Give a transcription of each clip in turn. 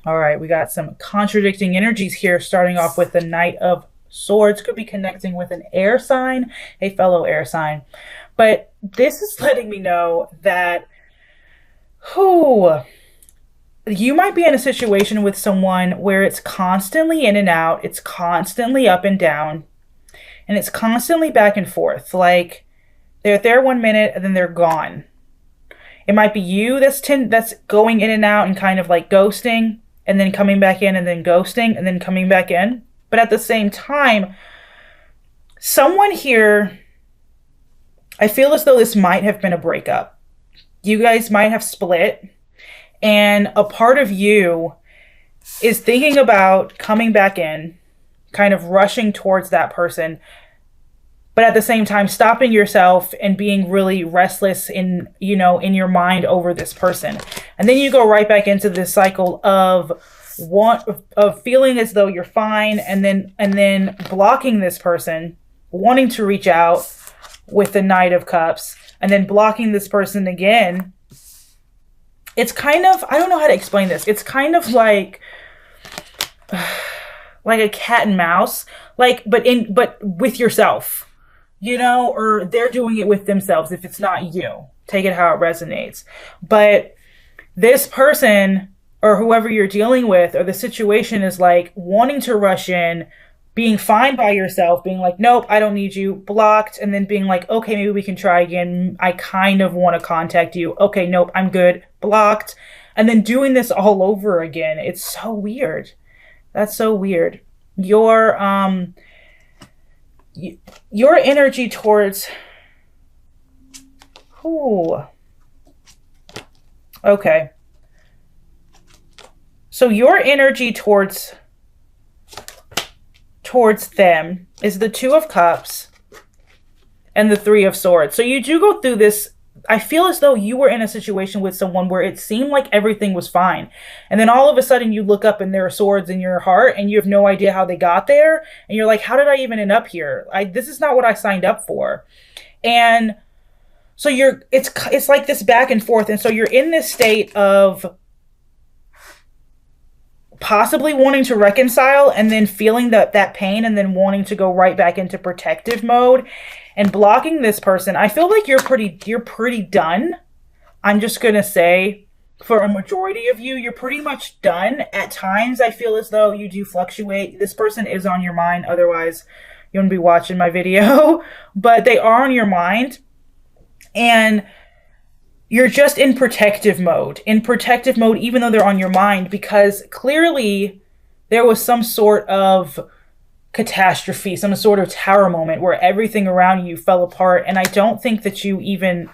All right, we got some contradicting energies here, starting off with the Knight of Swords. Could be connecting with an air sign, a fellow air sign. But this is letting me know that who you might be in a situation with someone where it's constantly in and out, it's constantly up and down, and it's constantly back and forth. Like they're there 1 minute and then they're gone. It might be you that's going in and out and kind of like ghosting and then coming back in and then ghosting and then coming back in. But at the same time, someone here, I feel as though this might have been a breakup. You guys might have split, and a part of you is thinking about coming back in, kind of rushing towards that person, but at the same time stopping yourself and being really restless in your mind over this person. And then you go right back into this cycle of feeling as though you're fine, and then blocking this person, wanting to reach out with the Knight of Cups, and then blocking this person again. It's kind of, I don't know how to explain this. It's kind of like a cat and mouse, but with yourself, or they're doing it with themselves if it's not you. Take it how it resonates. But this person or whoever you're dealing with, or the situation, is like wanting to rush in, being fine by yourself, being like, nope, I don't need you, blocked, and then being like, okay, maybe we can try again. I kind of want to contact you. Okay, nope, I'm good, blocked. And then doing this all over again. It's so weird. That's so weird. Your energy towards who? Okay. So your energy towards them is the Two of Cups and the Three of Swords. So you do go through this. I feel as though you were in a situation with someone where it seemed like everything was fine. And then all of a sudden you look up and there are swords in your heart and you have no idea how they got there. And you're like, how did I even end up here? This is not what I signed up for. And so it's like this back and forth. And so you're in this state of possibly wanting to reconcile and then feeling that pain and then wanting to go right back into protective mode and blocking this person. I feel like you're pretty done. I'm just going to say, for a majority of you, you're pretty much done. At times, I feel as though you do fluctuate. This person is on your mind. Otherwise, you wouldn't be watching my video. But they are on your mind. And you're just in protective mode. Even though they're on your mind, because clearly there was some sort of catastrophe, some sort of tower moment where everything around you fell apart. And I don't think that you even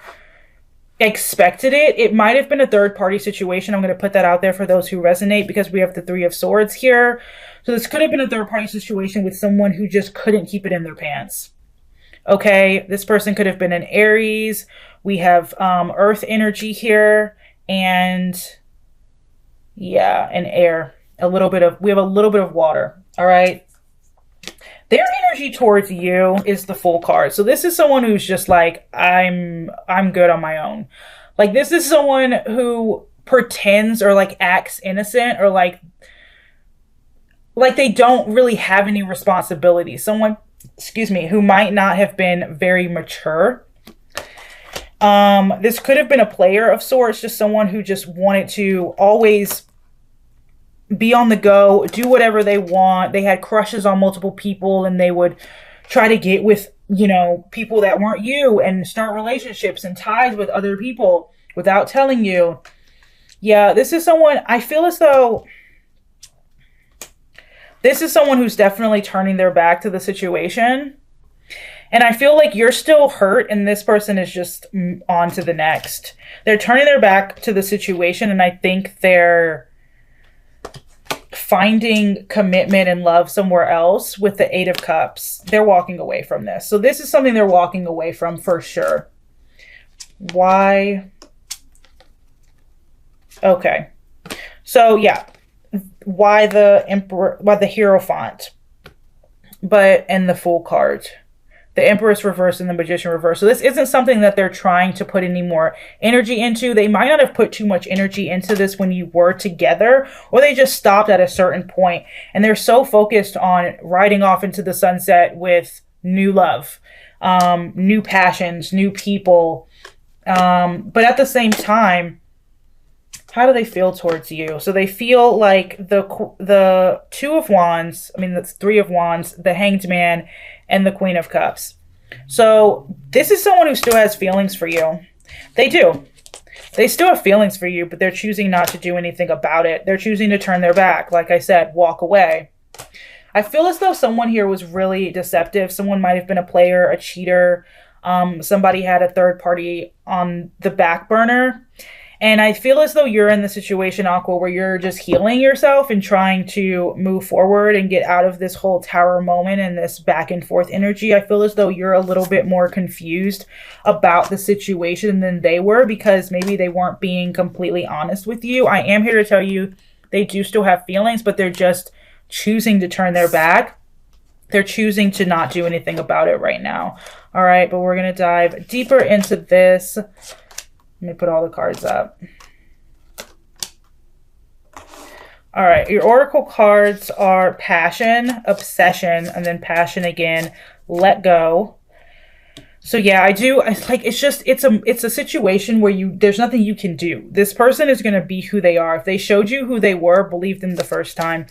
expected it. It might have been a third party situation. I'm going to put that out there for those who resonate, because we have the Three of Swords here. So this could have been a third party situation with someone who just couldn't keep it in their pants. Okay, this person could have been an Aries. We have earth energy here, and yeah, an air. We have a little bit of water. All right. Their energy towards you is the Fool card. So this is someone who's just like, I'm good on my own. Like, this is someone who pretends or like acts innocent, or like they don't really have any responsibility. Someone, who might not have been very mature. This could have been a player of sorts, just someone who just wanted to always be on the go, do whatever they want. They had crushes on multiple people, and they would try to get with, people that weren't you, and start relationships and ties with other people without telling you. Yeah, this is someone, I feel as though this is someone who's definitely turning their back to the situation. And I feel like you're still hurt, and this person is just on to the next. They're turning their back to the situation, and I think they're finding commitment and love somewhere else with the Eight of Cups. They're walking away from this. So this is something they're walking away from for sure. Why? Okay. So yeah. Why the Emperor, why the Hierophant, and the Fool card. the Empress reverse and the Magician reverse. So this isn't something that they're trying to put any more energy into. They might not have put too much energy into this when you were together, or they just stopped at a certain point and they're so focused on riding off into the sunset with new love, new passions, new people. But at the same time, how do they feel towards you? So they feel like the Two of Wands, I mean, that's Three of Wands, the Hanged Man, and the Queen of Cups. So this is someone who still has feelings for you. They do. They still have feelings for you, but they're choosing not to do anything about it. They're choosing to turn their back. Like I said, walk away. I feel as though someone here was really deceptive. Someone might have been a player, a cheater. Somebody had a third party on the back burner. And I feel as though you're in the situation, Aqua, where you're just healing yourself and trying to move forward and get out of this whole tower moment and this back and forth energy. I feel as though you're a little bit more confused about the situation than they were, because maybe they weren't being completely honest with you. I am here to tell you they do still have feelings, but they're just choosing to turn their back. They're choosing to not do anything about it right now. All right, but we're going to dive deeper into this. Let me put all the cards up. All right, your oracle cards are passion, obsession, and then passion again, let go. So yeah, it's a situation where there's nothing you can do. This person is going to be who they are. If they showed you who they were, believe them the first time.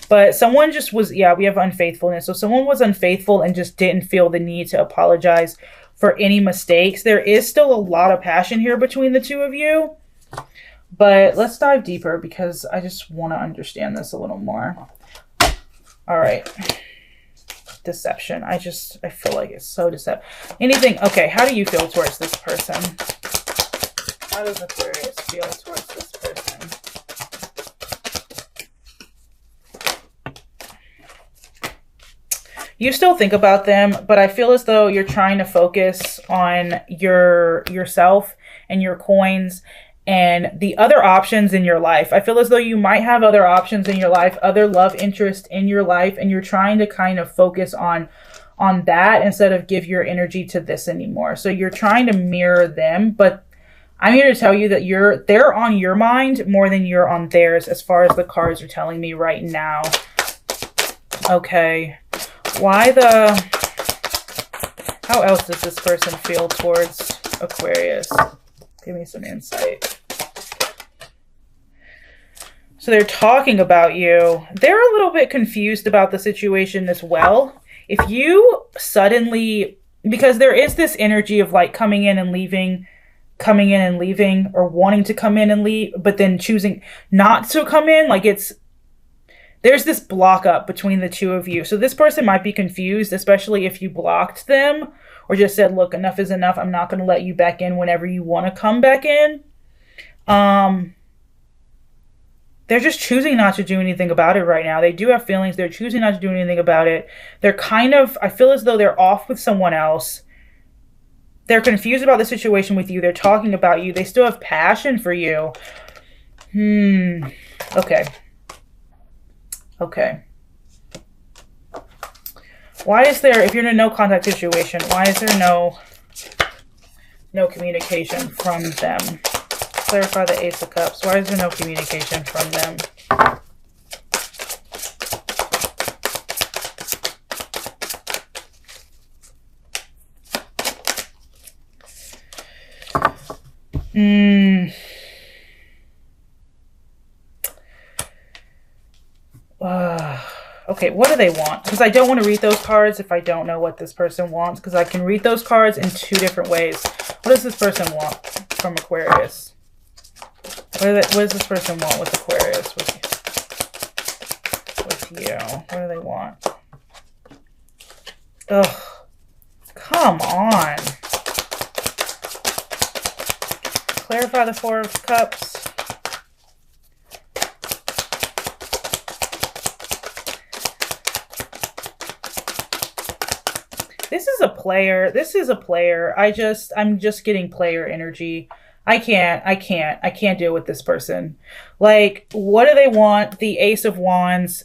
But someone just was, yeah, we have unfaithfulness. So someone was unfaithful and just didn't feel the need to apologize for any mistakes. There is still a lot of passion here between the two of you. But let's dive deeper because I just want to understand this a little more. All right. Deception. I feel like it's so deceptive. Anything. Okay. How do you feel towards this person? How does Aquarius feel towards this person? You still think about them, but I feel as though you're trying to focus on yourself and your coins and the other options in your life. I feel as though you might have other options in your life, other love interest in your life, and you're trying to kind of focus on that instead of give your energy to this anymore. So you're trying to mirror them, but I'm here to tell you that they're on your mind more than you're on theirs as far as the cards are telling me right now. Okay. How else does this person feel towards Aquarius? Give me some insight. So they're talking about you. They're a little bit confused about the situation as well. If you suddenly, because there is this energy of like coming in and leaving, or wanting to come in and leave, but then choosing not to come in, like there's this block up between the two of you. So this person might be confused, especially if you blocked them or just said, look, enough is enough. I'm not going to let you back in whenever you want to come back in. They're just choosing not to do anything about it right now. They do have feelings. They're choosing not to do anything about it. They're I feel as though they're off with someone else. They're confused about the situation with you. They're talking about you. They still have passion for you. Okay. Okay. Why is there, if you're in a no contact situation, why is there no communication from them? Clarify the Ace of Cups. Why is there no communication from them? Okay, what do they want? Because I don't want to read those cards if I don't know what this person wants, because I can read those cards in two different ways. What does this person want from Aquarius? What does this person want with Aquarius? With you? What do they want? Ugh. Come on. Clarify the Four of Cups. This is a player. This is a player. I'm just getting player energy. I can't deal with this person. Like, what do they want? The Ace of Wands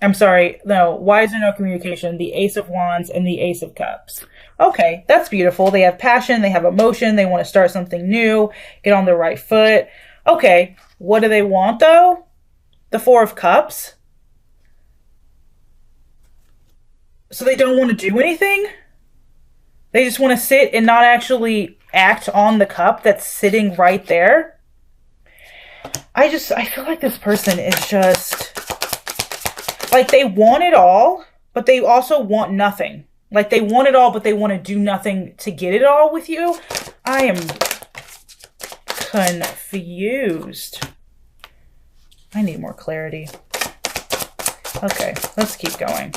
I'm sorry, no, why is there no communication? The Ace of Wands and the Ace of Cups. Okay, that's beautiful. They have passion, they have emotion, they want to start something new, get on the right foot. Okay, what do they want though? The Four of Cups. So they don't want to do anything? They just want to sit and not actually act on the cup that's sitting right there? I feel like this person is just like they want it all, but they also want nothing. Like they want it all, but they want to do nothing to get it all with you. I am confused. I need more clarity. Okay, let's keep going.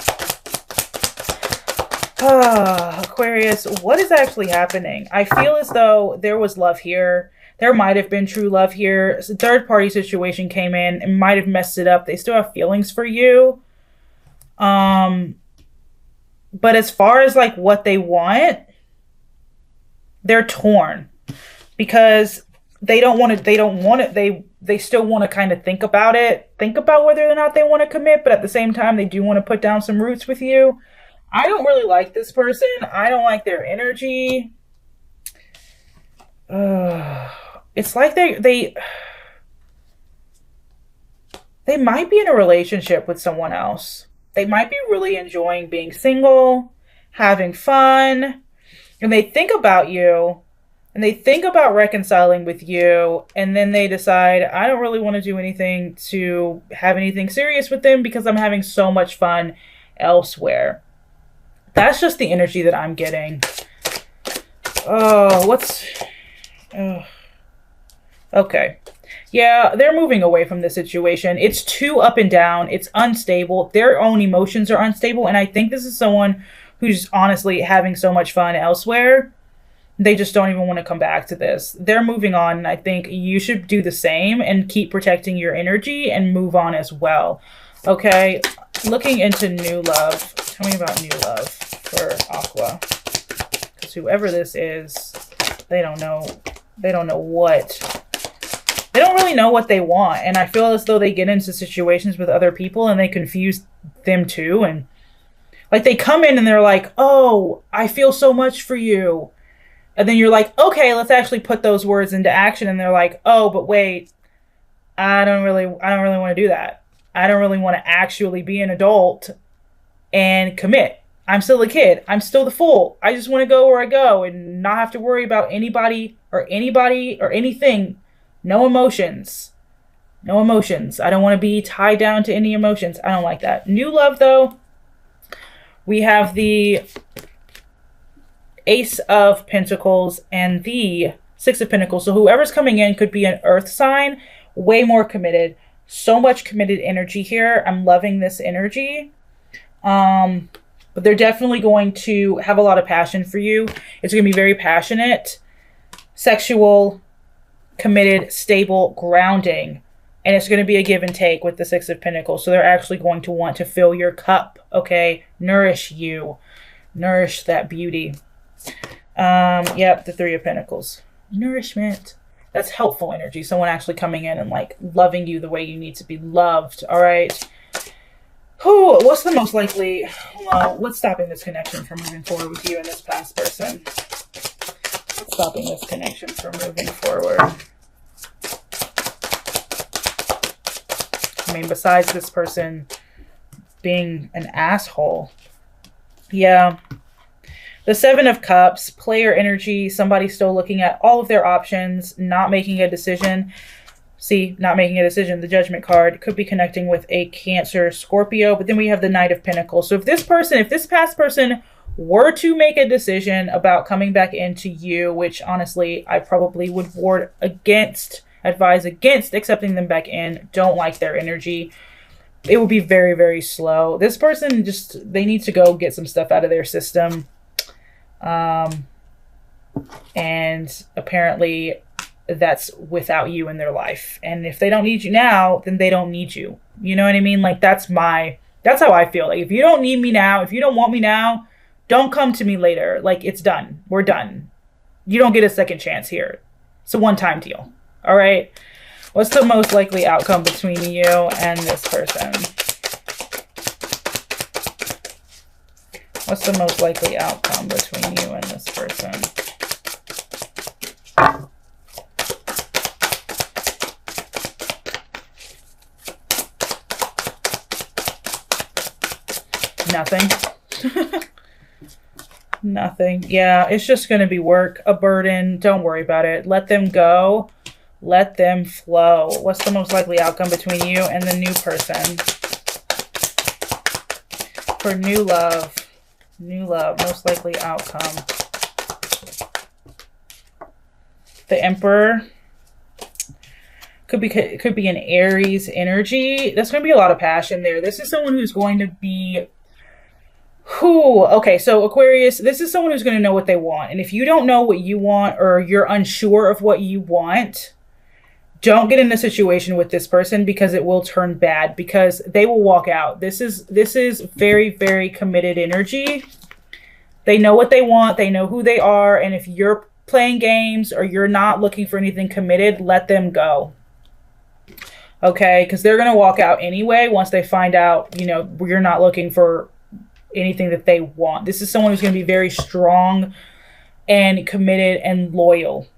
Aquarius, what is actually happening? I feel as though there was love here. There might have been true love here. A third party situation came in and might have messed it up. They still have feelings for you. But as far as like what they want, they're torn because they don't want it. They still want to kind of think about it, think about whether or not they want to commit, but at the same time, they do want to put down some roots with you. I don't really like this person. I don't like their energy. It's like they might be in a relationship with someone else. They might be really enjoying being single, having fun, and they think about you, and they think about reconciling with you, and then they decide, I don't really want to do anything to have anything serious with them because I'm having so much fun elsewhere. That's just the energy that I'm getting. Oh, okay. Yeah, they're moving away from the situation. It's too up and down. It's unstable. Their own emotions are unstable. And I think this is someone who's honestly having so much fun elsewhere. They just don't even want to come back to this. They're moving on. And I think you should do the same and keep protecting your energy and move on as well. Okay. Looking into new love. Tell me about new love for Aqua. Because whoever this is, they don't know. They don't really know what they want. And I feel as though they get into situations with other people and they confuse them too. And like they come in and they're like, oh, I feel so much for you. And then you're like, okay, let's actually put those words into action. And they're like, oh, but wait, I don't really want to do that. I don't really want to actually be an adult and commit. I'm still a kid. I'm still the fool. I just want to go where I go and not have to worry about anybody or anything. No emotions. No emotions. I don't want to be tied down to any emotions. I don't like that. New love, though. We have the Ace of Pentacles and the Six of Pentacles. So whoever's coming in could be an earth sign, way more committed. So much committed energy here. I'm loving this energy. But they're definitely going to have a lot of passion for you. It's going to be very passionate, sexual, committed, stable, grounding. And it's going to be a give and take with the Six of Pentacles. So they're actually going to want to fill your cup, okay? Nourish you. Nourish that beauty. Yep, the Three of Pentacles. Nourishment. That's helpful energy. Someone actually coming in and like loving you the way you need to be loved, all right? What's the most likely? What's stopping this connection from moving forward with you and this past person? What's stopping this connection from moving forward? I mean, besides this person being an asshole. Yeah. The Seven of Cups, player energy, somebody still looking at all of their options, not making a decision. See, not making a decision. The Judgment card could be connecting with a Cancer, Scorpio. But then we have the Knight of Pentacles. So if this past person were to make a decision about coming back into you, which honestly, I probably would advise against accepting them back in. Don't like their energy. It would be very, very slow. This person they need to go get some stuff out of their system. And apparently that's without you in their life. And if they don't need you now, then they don't need you. You know what I mean? Like that's how I feel. Like if you don't need me now, if you don't want me now, don't come to me later. Like it's done. We're done. You don't get a second chance here. It's a one-time deal. All right. What's the most likely outcome between you and this person? What's the most likely outcome between you and this person? Nothing. Nothing. Yeah, it's just going to be work, a burden. Don't worry about it. Let them go. Let them flow. What's the most likely outcome between you and the new person? For new love. New love. Most likely outcome. The Emperor. Could be an Aries energy. There's going to be a lot of passion there. This is someone who's going to be... Okay, so Aquarius, this is someone who's going to know what they want. And if you don't know what you want, or you're unsure of what you want, don't get in a situation with this person, because it will turn bad, because they will walk out. This is very, very committed energy. They know what they want. They know who they are. And if you're playing games or you're not looking for anything committed, let them go. Okay, because they're going to walk out anyway once they find out, you know, you're not looking for anything that they want. This is someone who's going to be very strong and committed and loyal.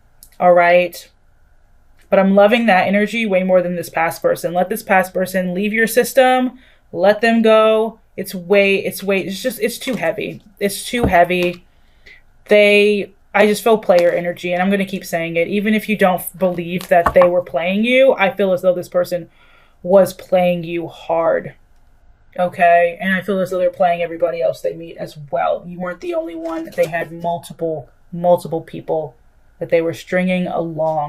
All right. But I'm loving that energy way more than this past person. Let this past person leave your system. Let them go. It's too heavy. It's too heavy. I just feel player energy, and I'm going to keep saying it. Even if you don't believe that they were playing you, I feel as though this person was playing you hard. Okay, and I feel as though they're playing everybody else they meet as well. You weren't the only one. They had multiple people that they were stringing along.